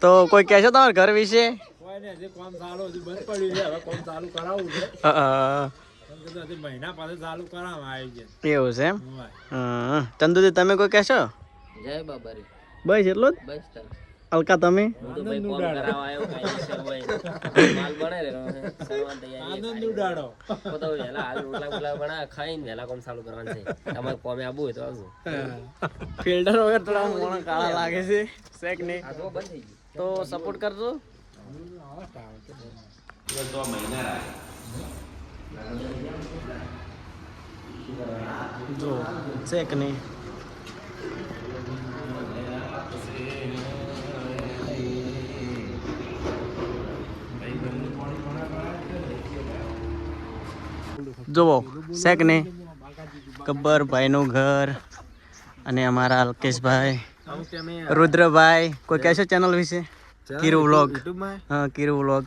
તો કોઈ કહેશો તમારા ઘર વિશે? કોઈ ને જે કામ ચાલુ હજી બંધ પડ્યું છે, હવે કામ ચાલુ કરાવવું છે. હજી મહિના પાસે ચાલુ કરાવવા આવી છે. એવું છે એમ? ચંદુજી તમે કોઈ કહેશો? જય બાબારી. બસ એટલો જ? બસ અલકા તમે? આનંદ ઉડાડો. ખાઈને વહેલા કામ ચાલુ કરવાનું છે. તમારે કોમે આવવું હોય તો આવજો. ફિલ્ટર વગર થોડા મોણા કાળા લાગે છે શેક નહીં તો સપોર્ટ કરજો. જો શેક નહીં જુઓ શેક નહીં ગબ્બરભાઈનું ઘર અને અમારા અલ્કેશભાઈ રુદ્રભાઈ કોઈ કહેશો ચેનલ વિશે? કિરુ વ્લોગ. હા કિરુ વ્લોગ.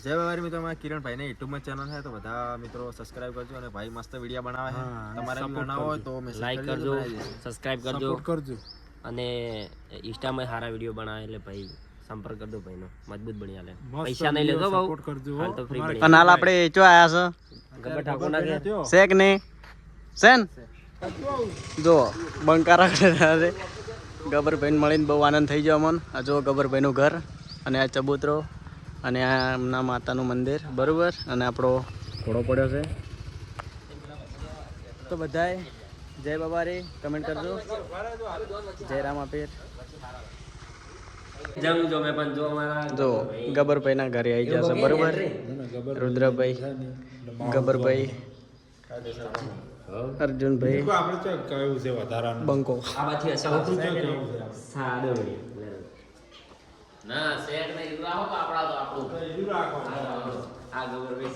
જય બાબારી મિત્રો, અમારા કિરણભાઈ ને યુટ્યુબમાં ચેનલ છે તો બધા મિત્રો સબસ્ક્રાઇબ કરજો અને ભાઈ મસ્ત વિડીયો બનાવે છે. તમારે બનાવો હોય તો લાઈક કરજો, સબસ્ક્રાઇબ કરજો અને ઇન્સ્ટામાં સારા વિડીયો બનાવે એટલે ભાઈ સંપર્ક કરજો ભાઈનો, મજબૂત બની આલે. પૈસા નહીં લેતો બહુ, હાલ તો ફ્રી બની. કનાલ આપણે ચો આયા છે ગબ્બર ઠાકોર ના ઘેર. શેક નહીં સેન જો બંકારા કરે ગબ્બરભાઈને મળીને બહુ આનંદ થઈ ગયો અમને. આ જો ગબ્બરભાઈનું ઘર અને આ ચબૂતરો અને આ એમના માતાનું મંદિર બરાબર અને આપણો ઘોડો પડ્યો છે. તો બધાએ જય બાબા રે કમેન્ટ કરજો. જય રામ આપીર. જો ગબ્બરભાઈના ઘરે આવી જશે બરોબર. રુદ્રભાઈ, ગબ્બરભાઈ, અર્જુનભાઈ, બંકો. ના સેટ નહીં રાખો, આપડા તો આપણું આ ગબ્બરભાઈ.